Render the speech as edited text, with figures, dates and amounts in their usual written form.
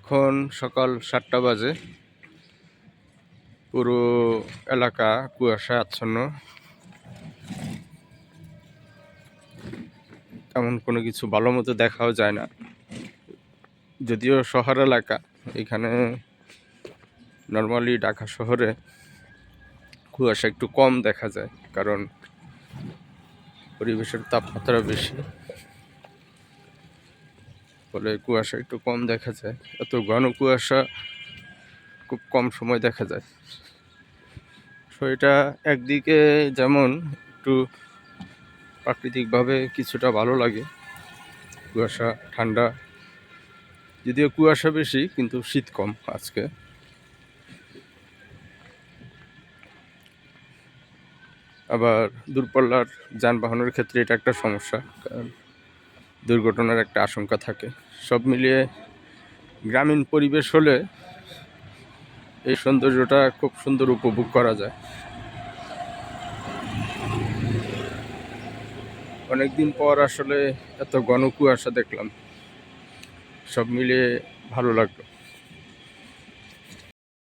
এখন সকাল 7টা বাজে। পুরো এলাকা কুয়াশায় আচ্ছন্ন। তেমন কোনো কিছু ভালো মতো দেখাও যায় না, যদিও শহর এলাকা। এখানে নর্মালি ঢাকা শহরে কুয়াশা একটু কম দেখা যায়, কারণ পরিবেশের তাপমাত্রা বেশি, ফলে কুয়াশা একটু কম দেখা যায়। এত ঘন কুয়াশা খুব কম সময় দেখা যায়। সো এটা একদিকে যেমন একটু প্রাকৃতিকভাবে কিছুটা ভালো লাগে, কুয়াশা ঠান্ডা, যদিও কুয়াশা বেশি কিন্তু শীত কম আজকে। আবার দূরপাল্লার যানবাহনের ক্ষেত্রে এটা একটা সমস্যা, কারণ দুর্ঘটনার একটা আশঙ্কা থাকে। সব মিলিয়ে গ্রামীণ পরিবেশ হলে এই সৌন্দর্যটা খুব সুন্দর উপভোগ করা যায়। অনেকদিন পর আসলে এত ঘন কুয়াশা দেখলাম, সব মিলিয়ে ভালো লাগলো।